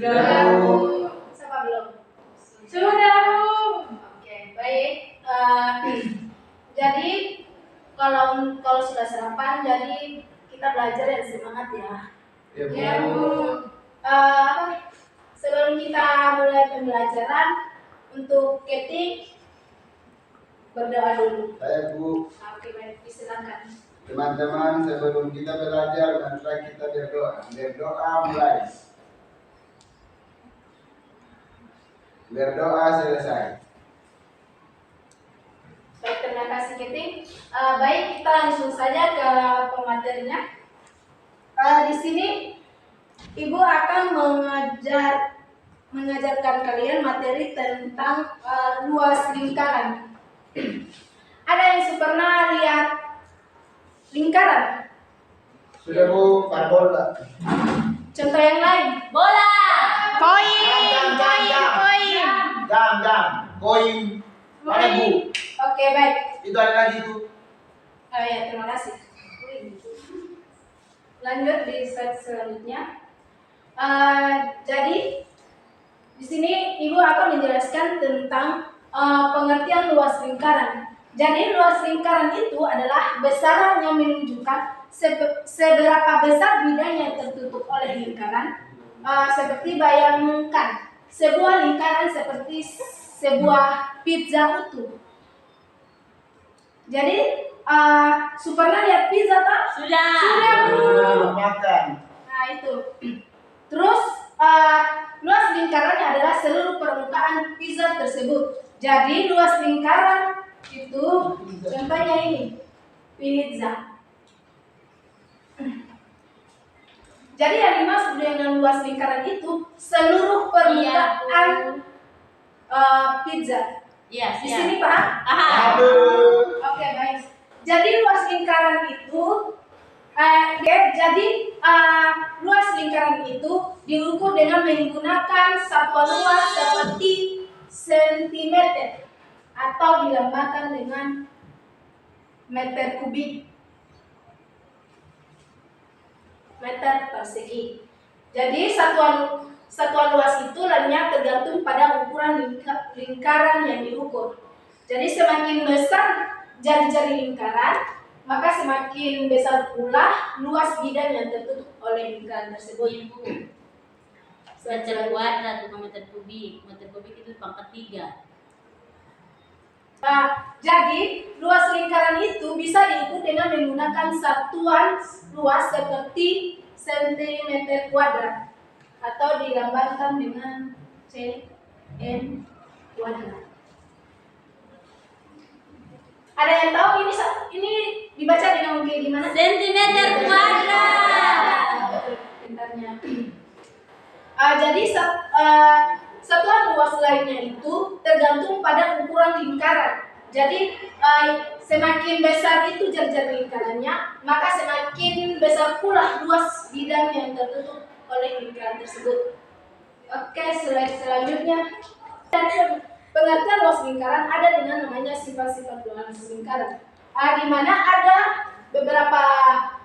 Sudah, Bu. Siapa belum? Sudah, Bu. Oke, baik. Jadi kalau sudah sarapan, jadi kita belajar yang semangat ya. Ya, Bu. Sebelum kita mulai pembelajaran, untuk ketik berdoa dulu. Baik, Bu. Oke, baik, silakan. Teman-teman, sebelum kita belajar, mari kita berdoa. Berdoa mulai. Berdoa selesai. Baik, terima kasih ketik. Baik, kita langsung saja ke pematerinya. Di sini Ibu akan mengajarkan kalian materi tentang luas lingkaran. Ada yang pernah lihat lingkaran? Sudah, Bu. Parabola. Contoh yang lain. Bola. Jam. Koin. Mana, Bu? Oke, baik. Itu ada lagi itu. Oh ya, terima kasih. Lanjut di slide selanjutnya. Jadi di sini Ibu akan menjelaskan tentang pengertian luas lingkaran. Jadi luas lingkaran itu adalah besaran yang menunjukkan seberapa besar bidang yang tertutup oleh lingkaran. Seperti bayangkan sebuah lingkaran seperti sebuah pizza utuh. Jadi pernah lihat pizza tak? Sudah. Sudah, Bu. Makan. Nah itu. Terus luas lingkarannya adalah seluruh permukaan pizza tersebut. Jadi luas lingkaran itu contohnya ini pizza. Jadi yang dimaksud dengan luas lingkaran itu seluruh permukaan pizza. Iya, Di sini Pak. Aduh. Oke, baik. Jadi luas lingkaran itu luas lingkaran itu diukur dengan menggunakan satuan luas seperti sentimeter atau dilambangkan dengan meter kubik, meter persegi. Jadi satuan luas itu lainnya tergantung pada ukuran lingkaran yang diukur. Jadi semakin besar jari-jari lingkaran, maka semakin besar pula luas bidang yang tertutup oleh lingkaran tersebut. Meter kuadrat bukan meter kubik. Meter kubik itu pangkat 3. Jadi luas lingkaran itu bisa diukur dengan menggunakan satuan luas seperti sentimeter kuadrat atau dilambangkan dengan cm kuadrat. Ada yang tahu ini dibaca dengan kayak gimana? Sentimeter kuadrat. Pintarnya. Jadi satuan luas lainnya itu tergantung pada ukuran lingkaran. Jadi semakin besar itu jari-jari lingkarannya, maka semakin besar pula luas bidang yang tertutup oleh lingkaran tersebut. Oke, slide selanjutnya. Pengertian luas lingkaran ada dengan namanya sifat-sifat luas lingkaran. Di mana ada beberapa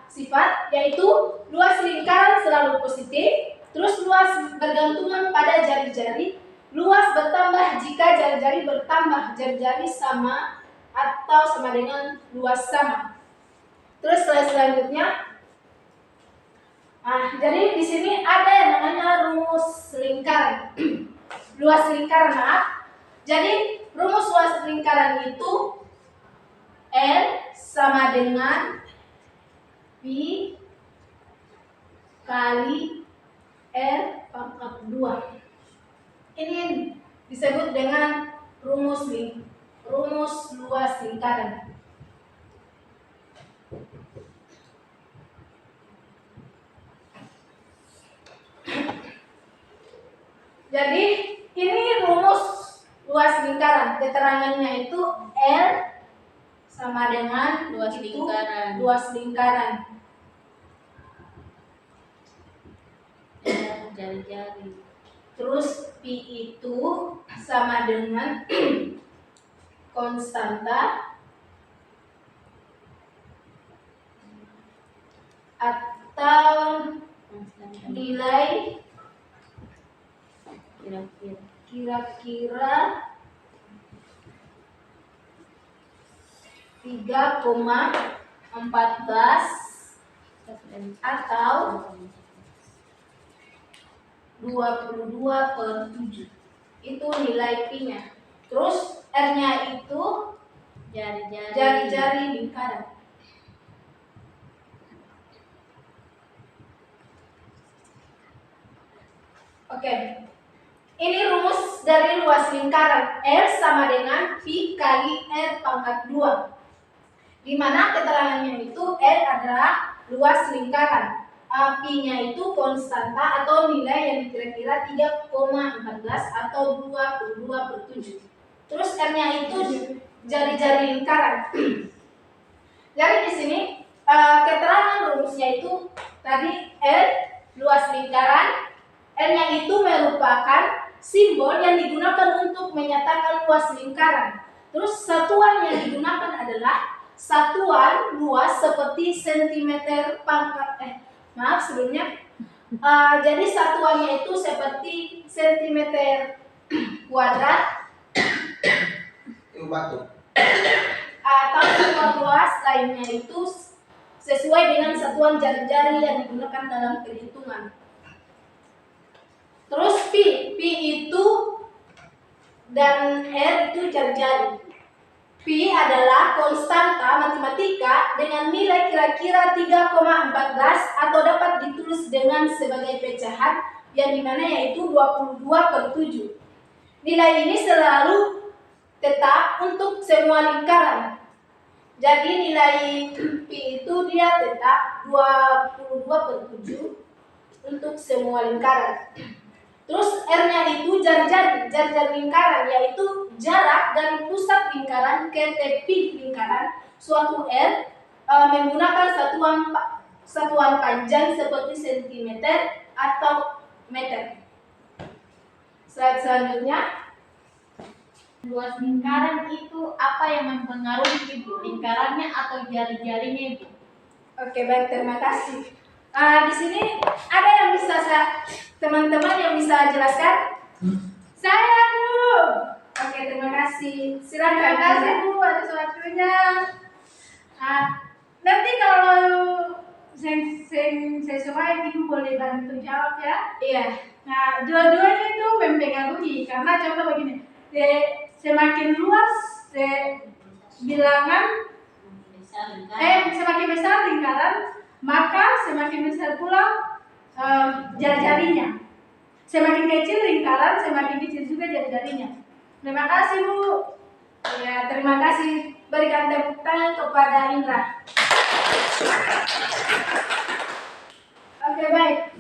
sifat, yaitu luas lingkaran selalu positif, terus luas bergantungan pada jari-jari, luas bertambah jika jari-jari bertambah, jari-jari sama atau sama dengan luas sama. Terus slide selanjutnya. Jadi di sini ada yang namanya rumus lingkaran. Luas lingkaran, maaf. Jadi rumus luas lingkaran itu L sama dengan Pi kali R pangkat 2. Ini disebut dengan rumus luas lingkaran. Jadi ini rumus luas lingkaran, keterangannya itu L sama dengan Luas lingkaran. Luas lingkaran. Jari-jari. Terus Pi itu sama dengan konstanta atau nilai Kira-kira. Kira-kira 3,14 atau 22/7. Itu nilai Pi-nya. Terus R-nya itu jari-jari lingkaran. Oke. Ini rumus dari luas lingkaran. R sama dengan Pi kali R pangkat 2. Di mana keterangannya itu R adalah luas lingkaran. Pi-nya itu konstanta atau nilai yang kira-kira 3,14 atau 22/7. Terus R-nya itu jari-jari lingkaran. Jadi di sini keterangan rumusnya itu tadi R luas lingkaran, R-nya itu merupakan simbol yang digunakan untuk menyatakan luas lingkaran. Terus satuan yang digunakan adalah satuan luas seperti sentimeter pangkat sebelumnya. Jadi satuannya itu seperti sentimeter kuadrat batu. Atau satuan luas lainnya itu sesuai dengan satuan jari-jari yang digunakan dalam perhitungan. Terus Pi itu dan R itu jari-jari. Pi adalah konstanta matematika dengan nilai kira-kira 3,14 atau dapat ditulis dengan sebagai pecahan yang dimana yaitu 22/7. Nilai ini selalu tetap untuk semua lingkaran. Jadi nilai Pi itu dia tetap 22/7 untuk semua lingkaran. Terus R-nya itu jari-jari lingkaran, yaitu jarak dari pusat lingkaran ke tepi lingkaran suatu R menggunakan satuan panjang seperti sentimeter atau meter. Slide selanjutnya. Luas lingkaran itu apa yang mempengaruhi Ibu? Lingkarannya atau jari-jarinya Ibu? Oke, baik, terima kasih. Di sini ada yang bisa teman-teman yang bisa jelaskan? Saya, Bu. Oke, terima kasih. Silakan. Terima kasih, Bu, atas waktunya. Nanti kalau sesuai Ibu boleh bantu jawab ya. Iya. Nah, dua-duanya itu mempengaruhi karena contoh begini, semakin luas bilangan semakin besar lingkaran, maka semakin besar pula jari-jarinya. Semakin kecil lingkaran, semakin kecil juga jari-jarinya. Terima kasih, Bu. Ya, terima kasih. Berikan tepuk tangan kepada Indra. Oke, baik.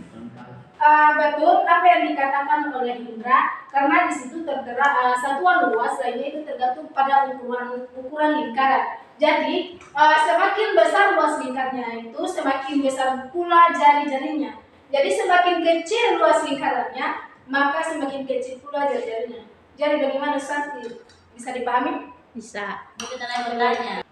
Betul apa yang dikatakan oleh Indra, karena di situ tertera satuan luas lainnya itu tergantung pada ukuran lingkaran. Jadi semakin besar luas lingkarnya itu semakin besar pula jari-jarinya. Jadi semakin kecil luas lingkarannya, maka semakin kecil pula jari-jarinya. Jadi bagaimana Ustaz? Bisa dipahami? Bisa. Kita bertanya.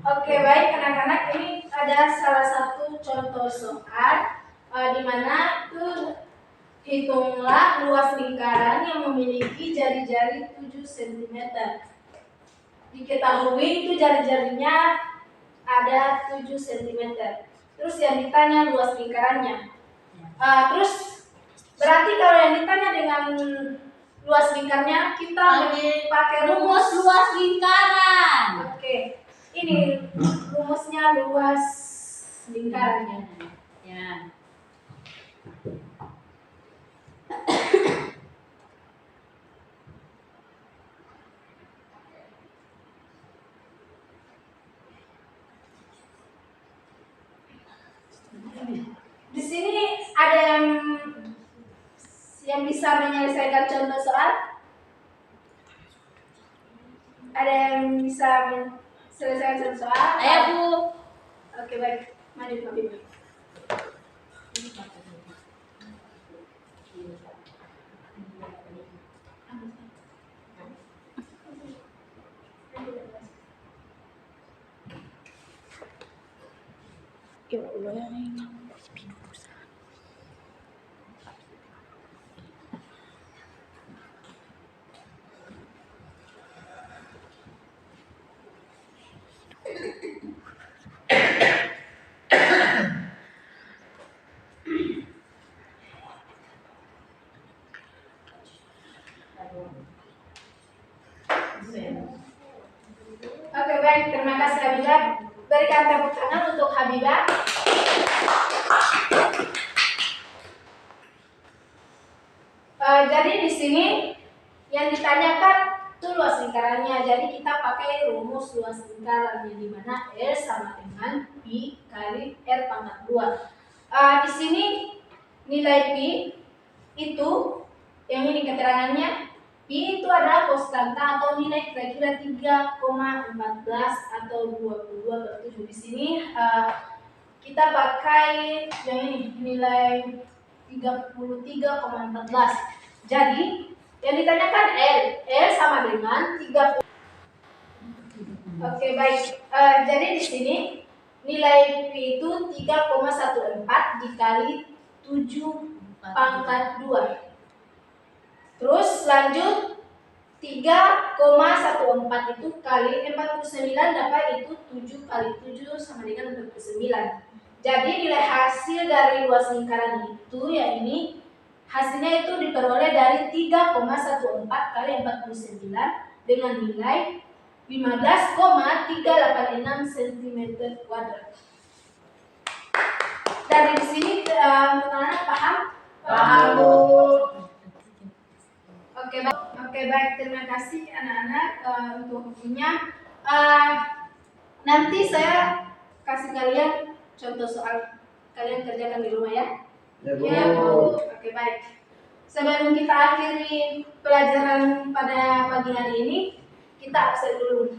Oke, baik anak-anak, ini ada salah satu contoh soal di mana hitunglah luas lingkaran yang memiliki jari-jari 7 cm. Diketahui itu jari-jarinya ada 7 cm. Terus yang ditanya luas lingkarannya. Terus berarti kalau yang ditanya dengan luas lingkarnya kita pakai Rumus luas lingkaran. Oke, ini rumusnya luas lingkarannya. Ya. Di sini ada yang bisa menyelesaikan contoh soal? Ada yang bisa menyelesaikan contoh soal? Ayo Bu. Oke baik, maju Habib. Oke baik, terima kasih Habibah. Berikan tepuk tangan untuk Habibah. Jadi di sini yang ditanyakan itu luas lingkarannya. Jadi kita pakai rumus luas lingkaran yang dimana R sama dengan Pi kali R pangkat 2. Di sini nilai Pi itu yang ini keterangannya. Pi itu adalah konstanta atau nilai kira-kira 3,14 atau 22/7. Di sini kita pakai yang ini nilai 33,14. Jadi yang ditanyakan L sama dengan 30. Oke baik. Jadi di sini nilai Pi itu 3,14 dikali 7 pangkat 2. Terus lanjut 3,14 itu kali 49 dapat itu 7 kali 7 sama dengan 49. Jadi nilai hasil dari luas lingkaran itu ya ini hasilnya itu diperoleh dari 3,14 kali 49 dengan nilai 15,386 cm². Dari sini teman-teman paham? Paham, Bu. Oke baik, terima kasih anak-anak untuk bukunya. Nanti saya kasih kalian contoh soal, kalian kerjakan di rumah ya. Ya Bu. Oke baik. Sebelum kita akhiri pelajaran pada pagi hari ini, kita absen dulu.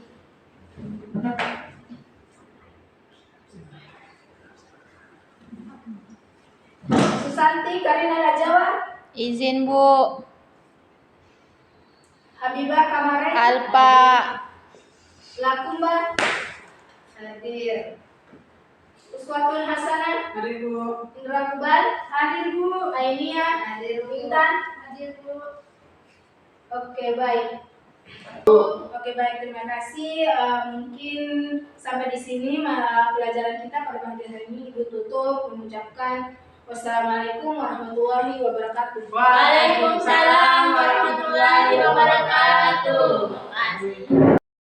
Susanti, Karina Rajawa, Izin Bu. Habibah Kamare, Alpa. Lakumba, hadir. Uswatun Hasanah, Hadir Bu. Indra Kubal, hadir Bu. Ainia, hadir. Intan, hadir Bu. Oke baik. Oke baik, terima kasih. Mungkin sampai di sini pelajaran kita pada pagi hari ini. Ibu tutup mengucapkan wassalamualaikum warahmatullahi wabarakatuh. Waalaikumsalam warahmatullahi wabarakatuh. Terima kasih.